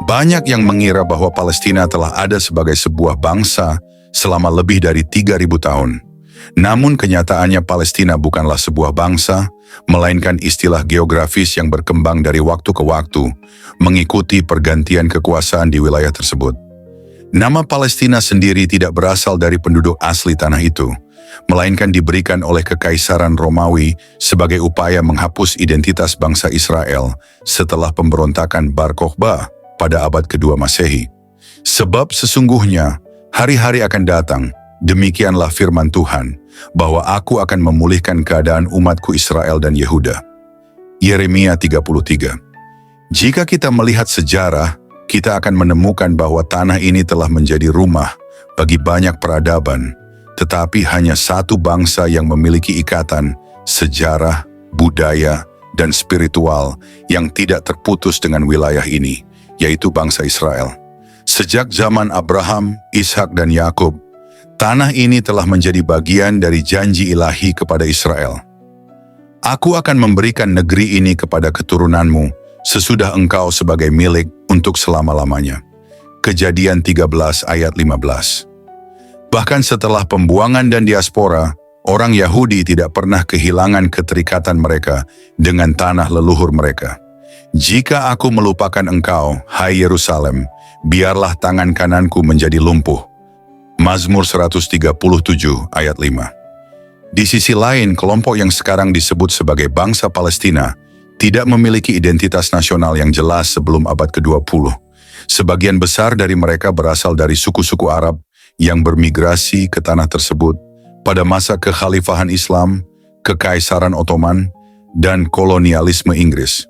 Banyak yang mengira bahwa Palestina telah ada sebagai sebuah bangsa selama lebih dari 3.000 tahun. Namun kenyataannya Palestina bukanlah sebuah bangsa, melainkan istilah geografis yang berkembang dari waktu ke waktu, mengikuti pergantian kekuasaan di wilayah tersebut. Nama Palestina sendiri tidak berasal dari penduduk asli tanah itu, melainkan diberikan oleh Kekaisaran Romawi sebagai upaya menghapus identitas bangsa Israel setelah pemberontakan Bar Kokhba pada abad kedua Masehi. Sebab sesungguhnya hari-hari akan datang, demikianlah firman Tuhan, bahwa aku akan memulihkan keadaan umatku Israel dan Yehuda. Yeremia 33. Jika kita melihat sejarah, kita akan menemukan bahwa tanah ini telah menjadi rumah bagi banyak peradaban, tetapi hanya satu bangsa yang memiliki ikatan, sejarah, budaya, dan spiritual yang tidak terputus dengan wilayah ini, yaitu bangsa Israel. Sejak zaman Abraham, Ishak, dan Yakub, tanah ini telah menjadi bagian dari janji ilahi kepada Israel. Aku akan memberikan negeri ini kepada keturunanmu sesudah engkau sebagai milik untuk selama-lamanya. Kejadian 13 ayat 15. Bahkan setelah pembuangan dan diaspora, orang Yahudi tidak pernah kehilangan keterikatan mereka dengan tanah leluhur mereka. Jika aku melupakan engkau, hai Yerusalem, biarlah tangan kananku menjadi lumpuh. Mazmur 137 ayat 5. Di sisi lain, kelompok yang sekarang disebut sebagai bangsa Palestina tidak memiliki identitas nasional yang jelas sebelum abad ke-20. Sebagian besar dari mereka berasal dari suku-suku Arab yang bermigrasi ke tanah tersebut pada masa kekhalifahan Islam, Kekaisaran Ottoman, dan kolonialisme Inggris.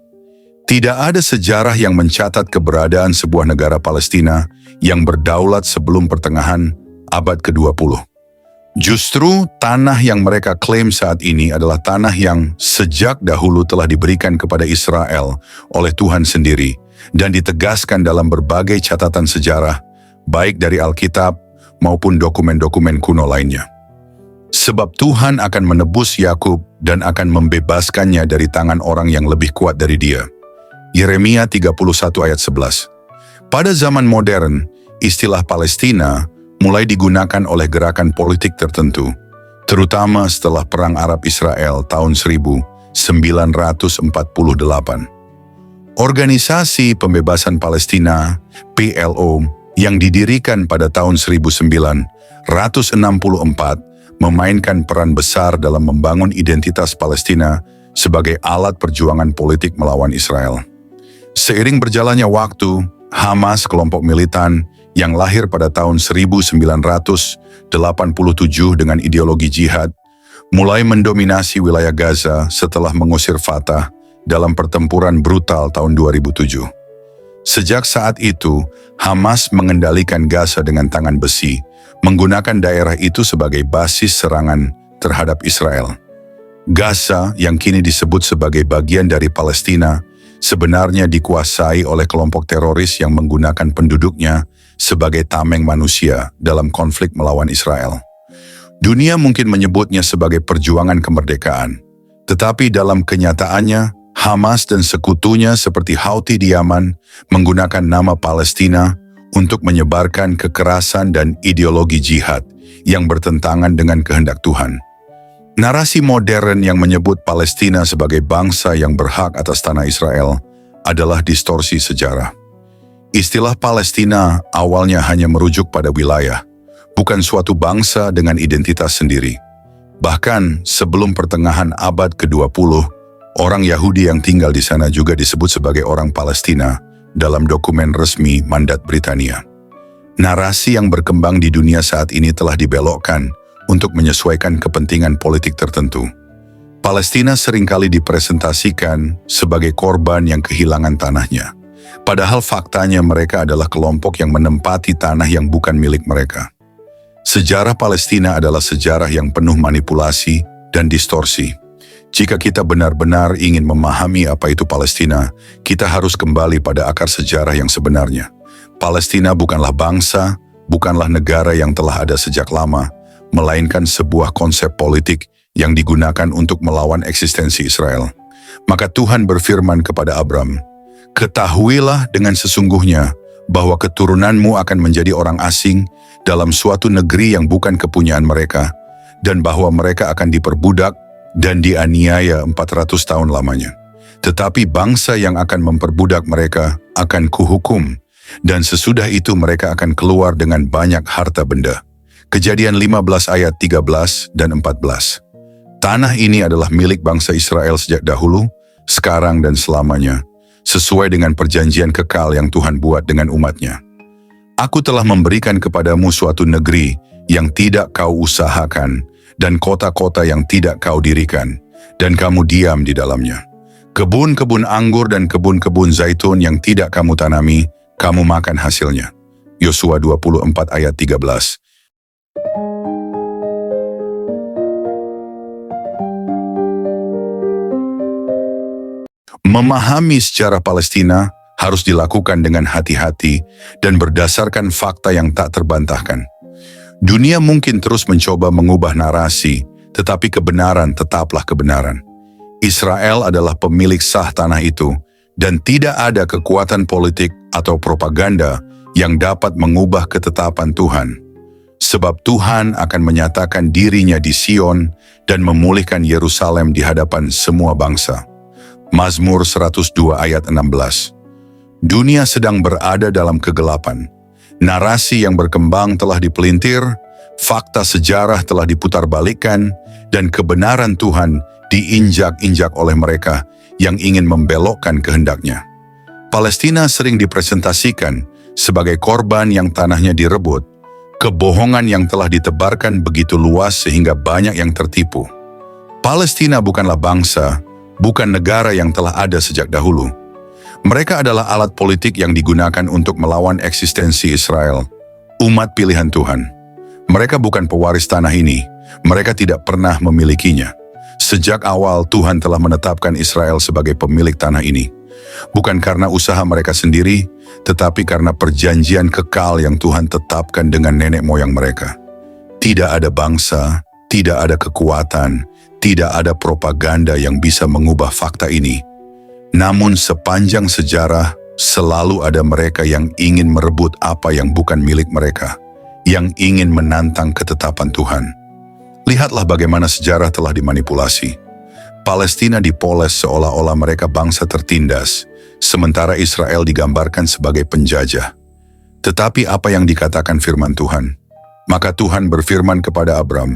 Tidak ada sejarah yang mencatat keberadaan sebuah negara Palestina yang berdaulat sebelum pertengahan abad ke-20. Justru tanah yang mereka klaim saat ini adalah tanah yang sejak dahulu telah diberikan kepada Israel oleh Tuhan sendiri dan ditegaskan dalam berbagai catatan sejarah, baik dari Alkitab maupun dokumen-dokumen kuno lainnya. Sebab Tuhan akan menebus Yakub dan akan membebaskannya dari tangan orang yang lebih kuat dari dia. Yeremia 31 ayat 11. Pada zaman modern, istilah Palestina mulai digunakan oleh gerakan politik tertentu, terutama setelah Perang Arab-Israel tahun 1948. Organisasi Pembebasan Palestina, PLO, yang didirikan pada tahun 1964, memainkan peran besar dalam membangun identitas Palestina sebagai alat perjuangan politik melawan Israel. Seiring berjalannya waktu, Hamas, kelompok militan yang lahir pada tahun 1987 dengan ideologi jihad, mulai mendominasi wilayah Gaza setelah mengusir Fatah dalam pertempuran brutal tahun 2007. Sejak saat itu, Hamas mengendalikan Gaza dengan tangan besi, menggunakan daerah itu sebagai basis serangan terhadap Israel. Gaza, yang kini disebut sebagai bagian dari Palestina, sebenarnya dikuasai oleh kelompok teroris yang menggunakan penduduknya sebagai tameng manusia dalam konflik melawan Israel. Dunia mungkin menyebutnya sebagai perjuangan kemerdekaan, tetapi dalam kenyataannya, Hamas dan sekutunya seperti Houthi di Yaman menggunakan nama Palestina untuk menyebarkan kekerasan dan ideologi jihad yang bertentangan dengan kehendak Tuhan. Narasi modern yang menyebut Palestina sebagai bangsa yang berhak atas tanah Israel adalah distorsi sejarah. Istilah Palestina awalnya hanya merujuk pada wilayah, bukan suatu bangsa dengan identitas sendiri. Bahkan sebelum pertengahan abad ke-20, orang Yahudi yang tinggal di sana juga disebut sebagai orang Palestina dalam dokumen resmi Mandat Britania. Narasi yang berkembang di dunia saat ini telah dibelokkan untuk menyesuaikan kepentingan politik tertentu. Palestina seringkali dipresentasikan sebagai korban yang kehilangan tanahnya. Padahal faktanya mereka adalah kelompok yang menempati tanah yang bukan milik mereka. Sejarah Palestina adalah sejarah yang penuh manipulasi dan distorsi. Jika kita benar-benar ingin memahami apa itu Palestina, kita harus kembali pada akar sejarah yang sebenarnya. Palestina bukanlah bangsa, bukanlah negara yang telah ada sejak lama, melainkan sebuah konsep politik yang digunakan untuk melawan eksistensi Israel. Maka Tuhan berfirman kepada Abram, Ketahuilah dengan sesungguhnya bahwa keturunanmu akan menjadi orang asing dalam suatu negeri yang bukan kepunyaan mereka, dan bahwa mereka akan diperbudak dan dianiaya 400 tahun lamanya. Tetapi bangsa yang akan memperbudak mereka akan kuhukum, dan sesudah itu mereka akan keluar dengan banyak harta benda. Kejadian 15 ayat 13 dan 14. Tanah ini adalah milik bangsa Israel sejak dahulu, sekarang dan selamanya, sesuai dengan perjanjian kekal yang Tuhan buat dengan umatnya. Aku telah memberikan kepadamu suatu negeri yang tidak kau usahakan, dan kota-kota yang tidak kau dirikan, dan kamu diam di dalamnya. Kebun-kebun anggur dan kebun-kebun zaitun yang tidak kamu tanami, kamu makan hasilnya. Yosua 24 ayat 13. Memahami sejarah Palestina harus dilakukan dengan hati-hati dan berdasarkan fakta yang tak terbantahkan. Dunia mungkin terus mencoba mengubah narasi, tetapi kebenaran tetaplah kebenaran. Israel adalah pemilik sah tanah itu, dan tidak ada kekuatan politik atau propaganda yang dapat mengubah ketetapan Tuhan. Sebab Tuhan akan menyatakan dirinya di Sion dan memulihkan Yerusalem di hadapan semua bangsa. Mazmur 102 ayat 16. Dunia sedang berada dalam kegelapan. Narasi yang berkembang telah dipelintir, fakta sejarah telah diputarbalikkan, dan kebenaran Tuhan diinjak-injak oleh mereka yang ingin membelokkan kehendaknya. Palestina sering dipresentasikan sebagai korban yang tanahnya direbut, kebohongan yang telah ditebarkan begitu luas sehingga banyak yang tertipu. Palestina bukanlah bangsa, bukan negara yang telah ada sejak dahulu. Mereka adalah alat politik yang digunakan untuk melawan eksistensi Israel, umat pilihan Tuhan. Mereka bukan pewaris tanah ini, mereka tidak pernah memilikinya. Sejak awal Tuhan telah menetapkan Israel sebagai pemilik tanah ini. Bukan karena usaha mereka sendiri, tetapi karena perjanjian kekal yang Tuhan tetapkan dengan nenek moyang mereka. Tidak ada bangsa, tidak ada kekuatan, tidak ada propaganda yang bisa mengubah fakta ini. Namun sepanjang sejarah, selalu ada mereka yang ingin merebut apa yang bukan milik mereka, yang ingin menantang ketetapan Tuhan. Lihatlah bagaimana sejarah telah dimanipulasi. Palestina dipoles seolah-olah mereka bangsa tertindas, sementara Israel digambarkan sebagai penjajah. Tetapi apa yang dikatakan firman Tuhan? Maka Tuhan berfirman kepada Abram,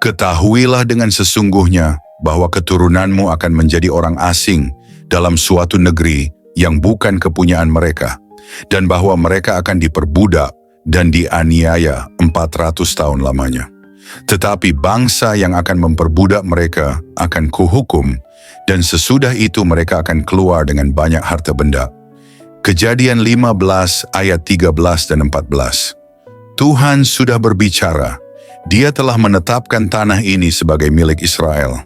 "Ketahuilah dengan sesungguhnya bahwa keturunanmu akan menjadi orang asing dalam suatu negeri yang bukan kepunyaan mereka, dan bahwa mereka akan diperbudak dan dianiaya 400 tahun lamanya. Tetapi bangsa yang akan memperbudak mereka akan kuhukum, dan sesudah itu mereka akan keluar dengan banyak harta benda." Kejadian 15 ayat 13 dan 14. Tuhan sudah berbicara. Dia telah menetapkan tanah ini sebagai milik Israel.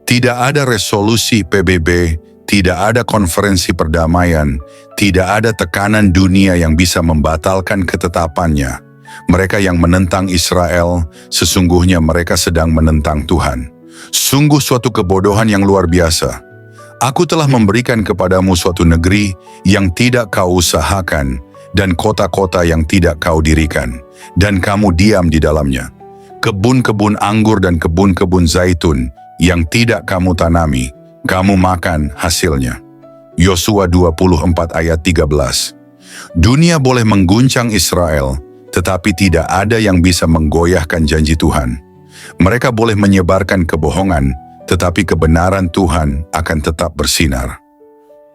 Tidak ada resolusi PBB, tidak ada konferensi perdamaian, tidak ada tekanan dunia yang bisa membatalkan ketetapannya. Mereka yang menentang Israel, sesungguhnya mereka sedang menentang Tuhan. Sungguh suatu kebodohan yang luar biasa. Aku telah memberikan kepadamu suatu negeri yang tidak kau usahakan, dan kota-kota yang tidak kau dirikan, dan kamu diam di dalamnya. Kebun-kebun anggur dan kebun-kebun zaitun yang tidak kamu tanami, kamu makan hasilnya. Yosua 24 ayat 13. Dunia boleh mengguncang Israel, tetapi tidak ada yang bisa menggoyahkan janji Tuhan. Mereka boleh menyebarkan kebohongan, tetapi kebenaran Tuhan akan tetap bersinar.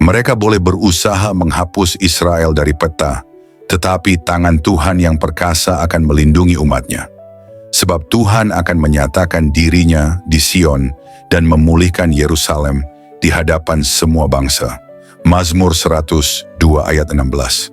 Mereka boleh berusaha menghapus Israel dari peta, tetapi tangan Tuhan yang perkasa akan melindungi umatnya. Sebab Tuhan akan menyatakan dirinya di Sion dan memulihkan Yerusalem di hadapan semua bangsa. Mazmur 102 ayat 16.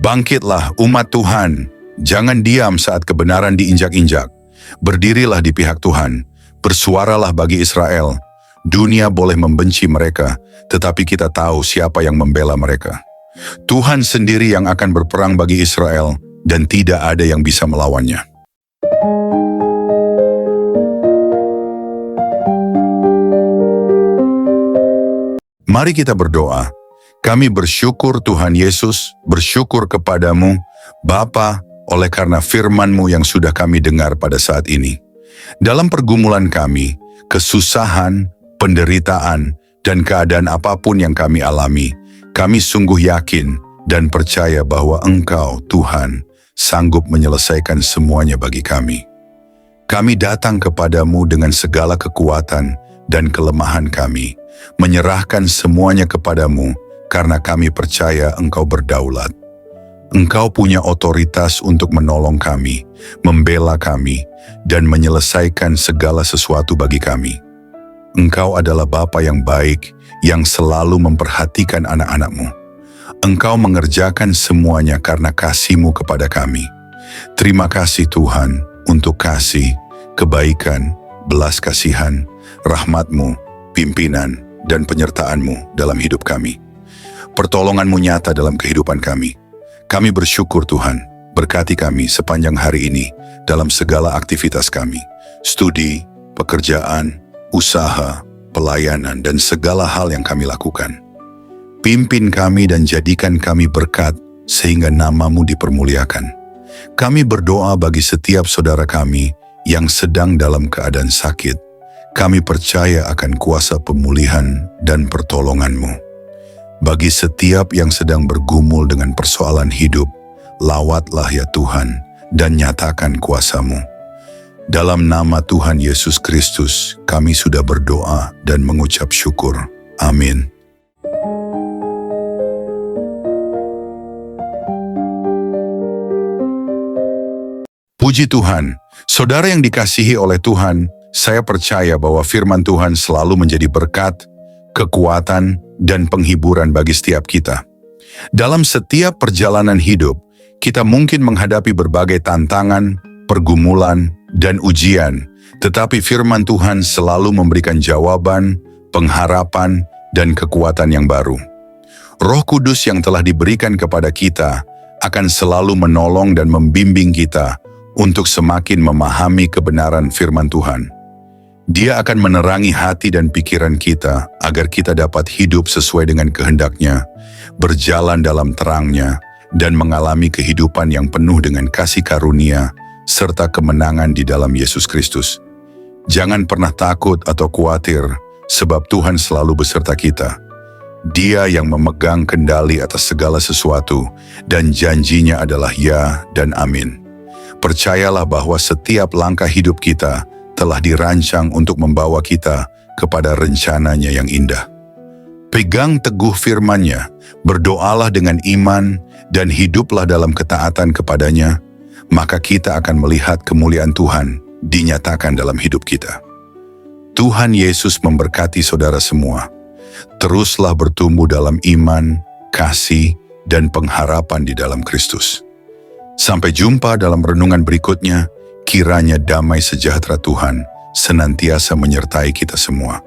Bangkitlah umat Tuhan, jangan diam saat kebenaran diinjak-injak. Berdirilah di pihak Tuhan, bersuaralah bagi Israel. Dunia boleh membenci mereka, tetapi kita tahu siapa yang membela mereka. Tuhan sendiri yang akan berperang bagi Israel, dan tidak ada yang bisa melawannya. Mari kita berdoa. Kami bersyukur Tuhan Yesus, bersyukur kepadamu, Bapa, oleh karena firman-Mu yang sudah kami dengar pada saat ini. Dalam pergumulan kami, kesusahan, penderitaan, dan keadaan apapun yang kami alami, kami sungguh yakin dan percaya bahwa Engkau, Tuhan, sanggup menyelesaikan semuanya bagi kami. Kami datang kepadamu dengan segala kekuatan dan kelemahan kami, menyerahkan semuanya kepadamu, karena kami percaya Engkau berdaulat. Engkau punya otoritas untuk menolong kami, membela kami, dan menyelesaikan segala sesuatu bagi kami. Engkau adalah Bapa yang baik, yang selalu memperhatikan anak-anak-Mu. Engkau mengerjakan semuanya karena kasih-Mu kepada kami. Terima kasih Tuhan untuk kasih, kebaikan, belas kasihan, rahmat-Mu, pimpinan, dan penyertaan-Mu dalam hidup kami. Pertolongan-Mu nyata dalam kehidupan kami. Kami bersyukur Tuhan, berkati kami sepanjang hari ini dalam segala aktivitas kami, studi, pekerjaan, usaha, pelayanan, dan segala hal yang kami lakukan. Pimpin kami dan jadikan kami berkat sehingga nama-Mu dipermuliakan. Kami berdoa bagi setiap saudara kami yang sedang dalam keadaan sakit. Kami percaya akan kuasa pemulihan dan pertolongan-Mu. Bagi setiap yang sedang bergumul dengan persoalan hidup, lawatlah ya Tuhan dan nyatakan kuasa-Mu. Dalam nama Tuhan Yesus Kristus, kami sudah berdoa dan mengucap syukur. Amin. Puji Tuhan, saudara yang dikasihi oleh Tuhan, saya percaya bahwa firman Tuhan selalu menjadi berkat, kekuatan, dan penghiburan bagi setiap kita. Dalam setiap perjalanan hidup, kita mungkin menghadapi berbagai tantangan, pergumulan, dan ujian, tetapi firman Tuhan selalu memberikan jawaban, pengharapan, dan kekuatan yang baru. Roh Kudus yang telah diberikan kepada kita akan selalu menolong dan membimbing kita untuk semakin memahami kebenaran firman Tuhan. Dia akan menerangi hati dan pikiran kita agar kita dapat hidup sesuai dengan kehendak-Nya, berjalan dalam terang-Nya, dan mengalami kehidupan yang penuh dengan kasih karunia serta kemenangan di dalam Yesus Kristus. Jangan pernah takut atau khawatir, sebab Tuhan selalu beserta kita. Dia yang memegang kendali atas segala sesuatu, dan janji-Nya adalah ya dan amin. Percayalah bahwa setiap langkah hidup kita telah dirancang untuk membawa kita kepada rencana-Nya yang indah. Pegang teguh firman-Nya, berdoalah dengan iman, dan hiduplah dalam ketaatan kepada-Nya, maka kita akan melihat kemuliaan Tuhan dinyatakan dalam hidup kita. Tuhan Yesus memberkati saudara semua. Teruslah bertumbuh dalam iman, kasih, dan pengharapan di dalam Kristus. Sampai jumpa dalam renungan berikutnya. Kiranya damai sejahtera Tuhan senantiasa menyertai kita semua.